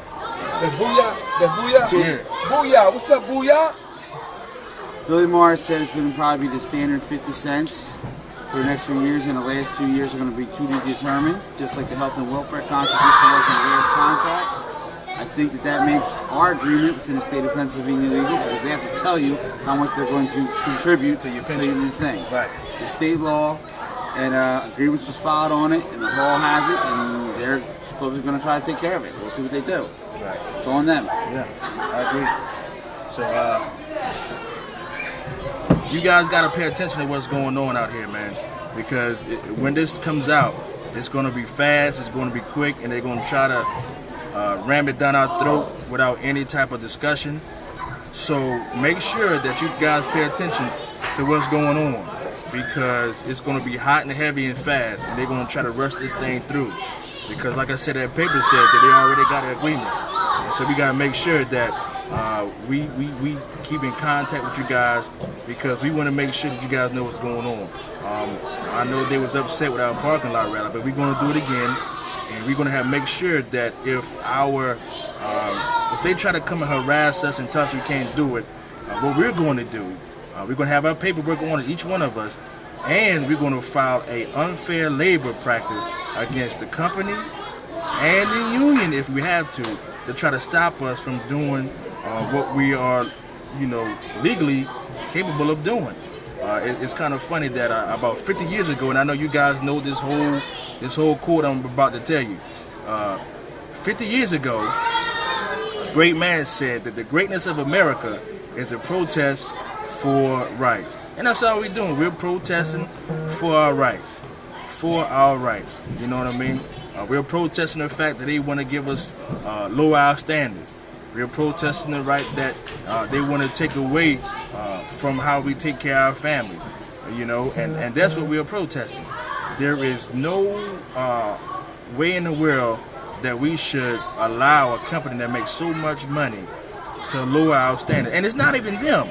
That's Booyah? Yeah. Booyah, what's up, Booyah? Billy Morris said it's going to probably be the standard 50 cents for the next few years, and the last 2 years are going to be to be determined, just like the health and welfare contribution was in the last contract. I think that makes our agreement within the state of Pennsylvania legal, because they have to tell you how much they're going to contribute to your pension thing. Right. It's a state law, and agreements was filed on it, and the law has it, and they're supposedly going to try to take care of it. We'll see what they do. Right. It's on them. Yeah, I agree. So, you guys got to pay attention to what's going on out here, man, because when this comes out, it's going to be fast, it's going to be quick, and they're going to try to ram it down our throat without any type of discussion. So make sure that you guys pay attention to what's going on, because it's going to be hot and heavy and fast, and they're going to try to rush this thing through. Because like I said, that paper said that they already got an agreement. And so we got to make sure that we keep in contact with you guys, because we want to make sure that you guys know what's going on. I know they was upset with our parking lot rally, but we're going to do it again. And we're going to make sure that if they try to come and harass us and tell us we can't do it, what we're going to do, we're going to have our paperwork on each one of us, and we're going to file a unfair labor practice against the company and the union if we have to try to stop us from doing what we are, legally capable of doing. It's kind of funny that about 50 years ago, and I know you guys know this whole quote I'm about to tell you. 50 years ago, a great man said that the greatness of America is a protest for rights. And that's all we're doing. We're protesting for our rights. for our rights. You know what I mean? We're protesting the fact that they want to give us lower our standards. We're protesting the right that they want to take away from how we take care of our families. You know, and that's what we are protesting. There is no way in the world that we should allow a company that makes so much money to lower our standard. And it's not even them.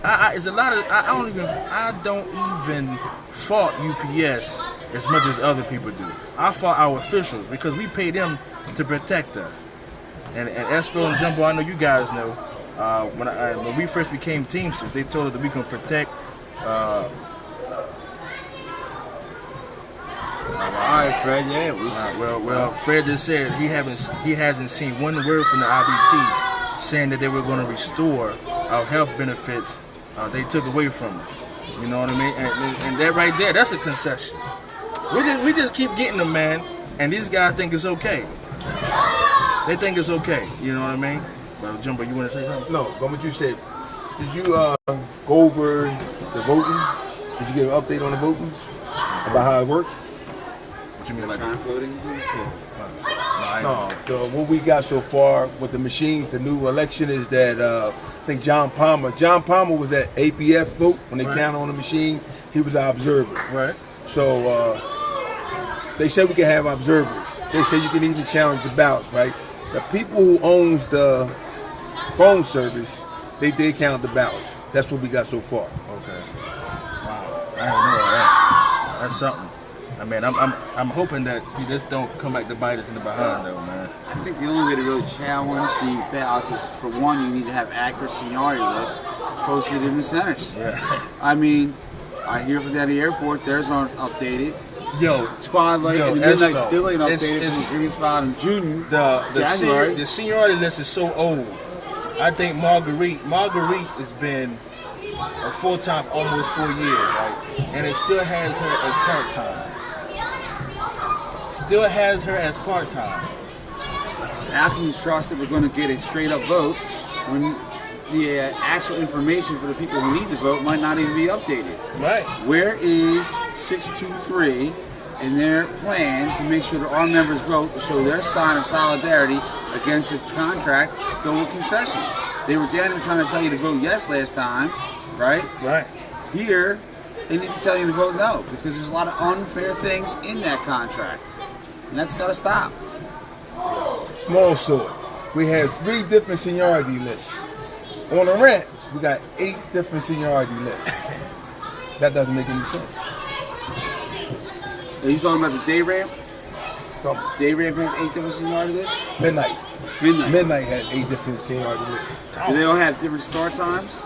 It's a lot of I don't even fault UPS as much as other people do. I fault our officials because we pay them to protect us. And Espo and Jumbo, I know you guys know. When we first became Teamsters, they told us that we can protect. All right, Fred. Yeah, we said. Well, Fred just said he hasn't seen one word from the IBT saying that they were going to restore our health benefits they took away from us. You know what I mean? And that right there, that's a concession. We just keep getting them, man. And these guys think it's okay. They think it's okay. You know what I mean? Well, Jumbo, you want to say something? No, but what you said. Did you go over the voting? Did you get an update on the voting about how it works? What you mean, like time voting? No, what we got so far with the machines, the new election is that I think John Palmer was at APF vote when they counted on the machine. He was our observer. Right. So they said we can have observers. They said you can even challenge the ballots, right? The people who owns the phone service, they did count the ballots. That's what we got so far. Okay. Wow. I didn't know that. That's something. I mean, I'm hoping that he just don't come back to bite us in the behind, though, man. I think the only way to really challenge the ballots is, for one, you need to have accurate seniority lists posted in the centers. Yeah. I mean, I hear from down the airport, theirs aren't updated. Yo, Twilight and the Midnight still ain't updated. It's It was filed in June, January. January. The seniority list is so old. I think Marguerite has been a full-time almost 4 years, right? And it still has her as part-time. Still has her as part-time. So how can you trust that we're going to get a straight-up vote when the actual information for the people who need to vote might not even be updated? Right. Where is 623 in their plan to make sure that our members vote to show their sign of solidarity against a contract filled with concessions? They were down there trying to tell you to vote yes last time, right? Right. Here, they need to tell you to vote no because there's a lot of unfair things in that contract. And that's got to stop. Small sword. We have 3 different seniority lists. On the rent, we got 8 different seniority lists. That doesn't make any sense. Are you talking about the day ramp? So, Day ramp has 8 different seniority lists? Midnight. Midnight has 8 different seniority lists. Do they all have different start times?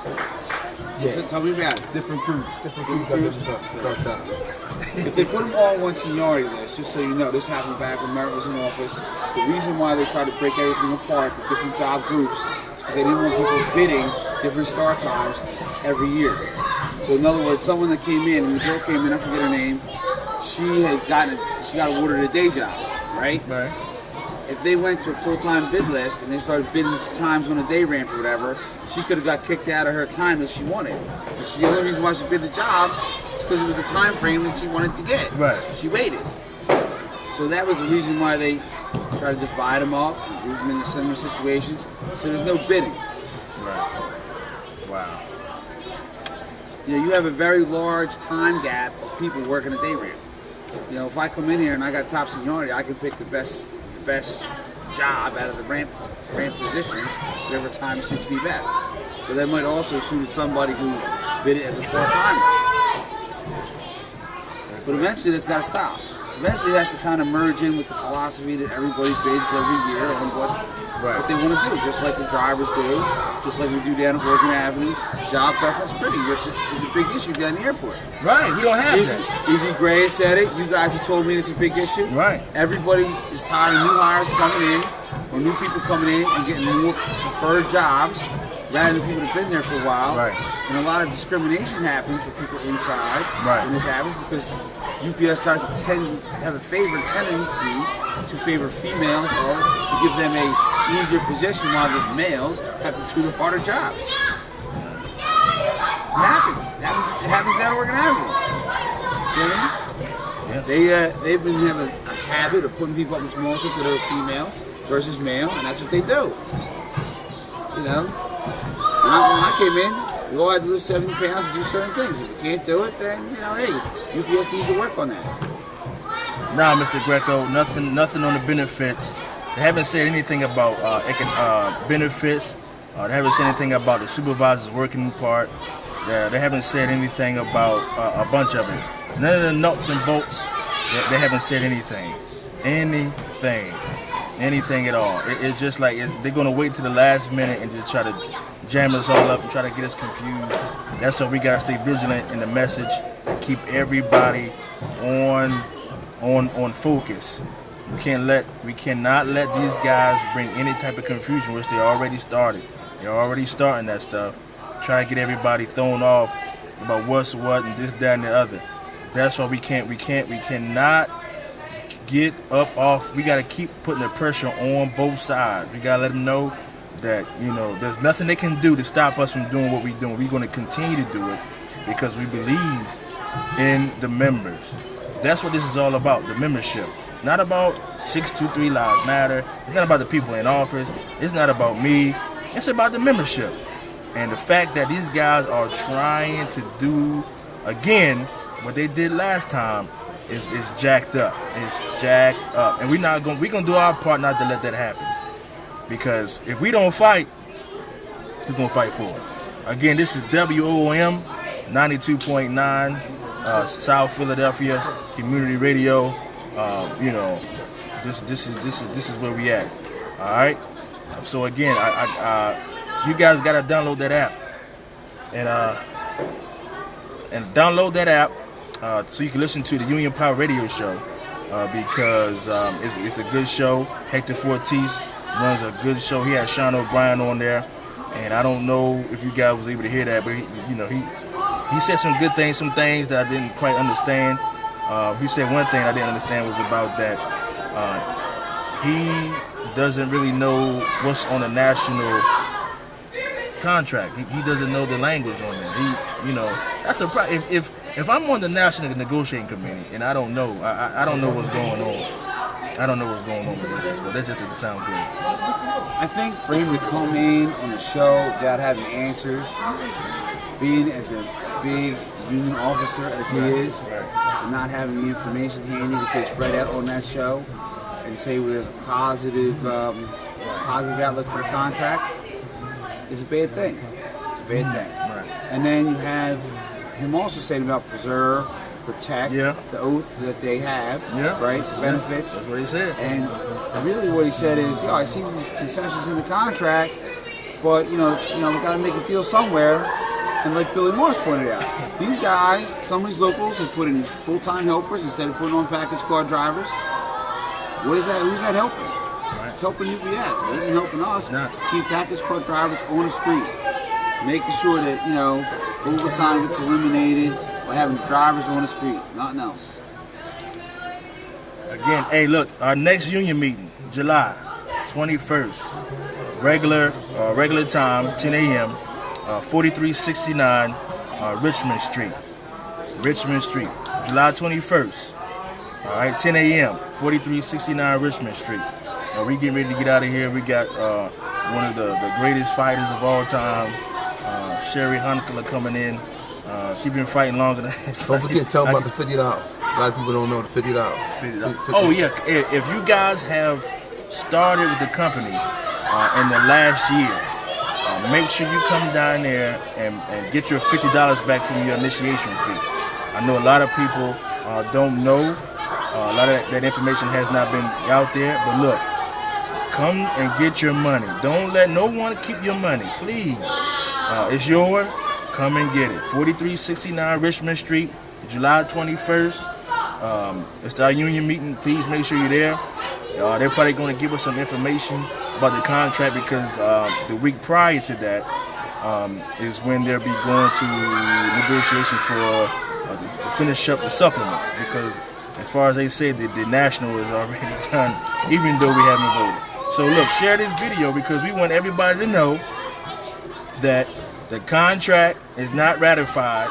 Yeah. Tell me about it. Different crews got different start time. If they put them all on one seniority list, just so you know, this happened back when Merritt was in office. The reason why they tried to break everything apart to different job groups is because they didn't want people bidding different start times every year. So in other words, someone that came in, and the girl came in, I forget her name, she got awarded a day job, right? Right. If they went to a full-time bid list and they started bidding times on a day ramp or whatever, she could have got kicked out of her time that she wanted. But the only reason why she bid the job is because it was the time frame that she wanted to get. Right. She waited. So that was the reason why they tried to divide them up and group them into similar situations. So there's no bidding. Right. Wow. You know, you have a very large time gap of people working a day ramp. You know, if I come in here and I got top seniority, I can pick the best job out of the ramp positions, whatever time suits me best. But that might also suit somebody who bid it as a full-timer. But eventually that's got to stop. Eventually it has to kind of merge in with the philosophy that everybody bids every year on what they want to do, just like the drivers do, just like we do down at Oregon Avenue. Job preference bidding, which is a big issue down the airport. Right, we don't have that. Easy Gray said it. You guys have told me it's a big issue. Right. Everybody is tired of new hires coming in, or new people coming in and getting more preferred jobs rather than people that have been there for a while. Right. And a lot of discrimination happens for people inside when this happens because UPS tries to have a tendency to favor females or to give them a easier position while the males have to do the harder jobs. It happens. It happens down at Oregon Avenue. You know what I mean? Yeah. They've been having a habit of putting people up in small suits that are female versus male, and that's what they do. You know, when I came in, we all had to lift 70 pounds and do certain things. If you can't do it, then hey, UPS needs to work on that. Nah, Mr. Greco, nothing on the benefits. They haven't said anything about benefits. They haven't said anything about the supervisor's working part. They haven't said anything about a bunch of it. None of the nuts and bolts. They haven't said anything at all. It's just like they're gonna wait to the last minute and just try to jam us all up and try to get us confused. That's why we gotta stay vigilant in the message and keep everybody on focus. We cannot let these guys bring any type of confusion, which they already started. They're already starting that stuff. Try to get everybody thrown off about what's what and this, that, and the other. That's why we cannot get up off. We got to keep putting the pressure on both sides. We got to let them know that, there's nothing they can do to stop us from doing what we're doing. We're going to continue to do it because we believe in the members. That's what this is all about, the membership. It's not about 623 Lives Matter. It's not about the people in office. It's not about me. It's about the membership. And the fact that these guys are trying to do, again, what they did last time is jacked up. It's jacked up. And we're going to do our part not to let that happen. Because if we don't fight, who's going to fight for us? Again, this is WOM 92.9 South Philadelphia Community Radio. This is where we at. All right. So again, you guys gotta download that app, and download that app so you can listen to the Union Power Radio Show because it's a good show. Hector Fortis runs a good show. He had Sean O'Brien on there, and I don't know if you guys was able to hear that, but he said some good things, some things that I didn't quite understand. He said one thing I didn't understand was about that he doesn't really know what's on a national contract. He doesn't know the language on it. That's a problem. If I'm on the national negotiating committee and I don't know, I don't know what's going on. I don't know what's going on with this, but that just doesn't sound good. I think for him to come in on the show without having answers, being as a big union officer as he is, and not having the information handy to put spread out on that show, and say there's a positive outlook for the contract, is a bad thing. It's a bad thing. Right. And then you have him also saying about preserve, protect, the oath that they have, right? The benefits. That's what he said. And really what he said is, I see these concessions in the contract, but we got to make it feel somewhere. And like Billy Morris pointed out, these guys, some of these locals have put in full-time helpers instead of putting on package car drivers. What is that? Who's that helping? Right. It's helping UPS. It isn't helping us. Keep package car drivers on the street, making sure that overtime gets eliminated by having drivers on the street, nothing else. Again, hey, look, our next union meeting, July 21st, regular time, 10 a.m., 4369 Richmond Street, July 21st. All right, 10 a.m., 4369 Richmond Street. We getting ready to get out of here. We got one of the greatest fighters of all time, Sherry Hunkler, coming in. She's been fighting longer than. Don't forget, tell them about the $50. A lot of people don't know the $50. Oh yeah, if you guys have started with the company in the last year, make sure you come down there and get your $50 back from your initiation fee. I know a lot of people don't know. A lot of that information has not been out there. But look, come and get your money. Don't let no one keep your money, please. It's yours. Come and get it. 4369 Richmond Street, July 21st. It's our union meeting. Please make sure you're there. They're probably going to give us some information about the contract because the week prior to that is when they'll be going to negotiation for to finish up the supplements, because as far as they say, the national is already done, even though we haven't voted. So look, share this video because we want everybody to know that the contract is not ratified,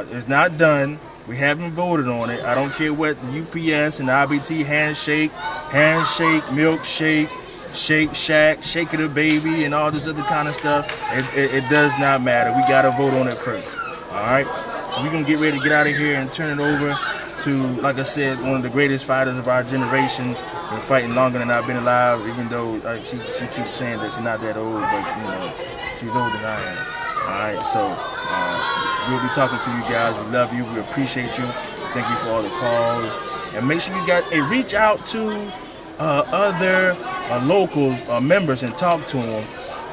it's not done, We haven't voted on it. I don't care what UPS and IBT handshake, milkshake, Shake Shack, Shake It a Baby, and all this other kind of stuff. It does not matter. We got to vote on it first. All right? So we're going to get ready to get out of here and turn it over to, like I said, one of the greatest fighters of our generation. Been fighting longer than I've been alive, even though she keeps saying that she's not that old, but, you know, she's older than I am. All right? So we'll be talking to you guys. We love you. We appreciate you. Thank you for all the calls. And make sure you reach out to other locals or members and talk to them,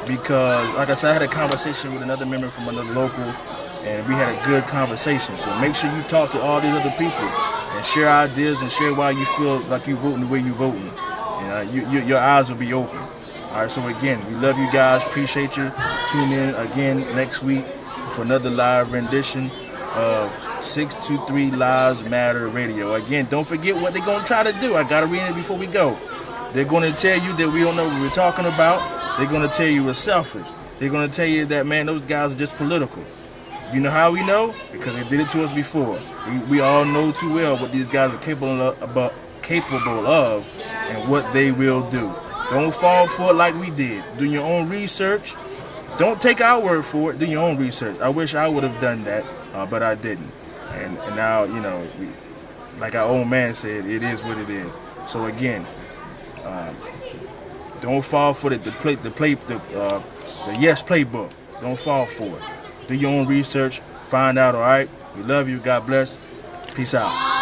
because like I said, I had a conversation with another member from another local and we had a good conversation. So make sure you talk to all these other people and share ideas and share why you feel like you're voting the way you're voting. And your eyes will be open. All right, so again, we love you guys, appreciate you. Tune in again next week for another live rendition of 623 Lives Matter Radio. Again, don't forget what they're going to try to do. I got to read it before we go. They're going to tell you that we don't know what we're talking about. They're going to tell you we're selfish. They're going to tell you that, man, those guys are just political. You know how we know? Because they did it to us before. We all know too well what these guys are capable of and what they will do. Don't fall for it like we did. Do your own research. Don't take our word for it. Do your own research. I wish I would have done that, but I didn't. And now, you know, like our old man said, it is what it is. So again, don't fall for the yes playbook. Don't fall for it. Do your own research. Find out. All right. We love you. God bless. Peace out.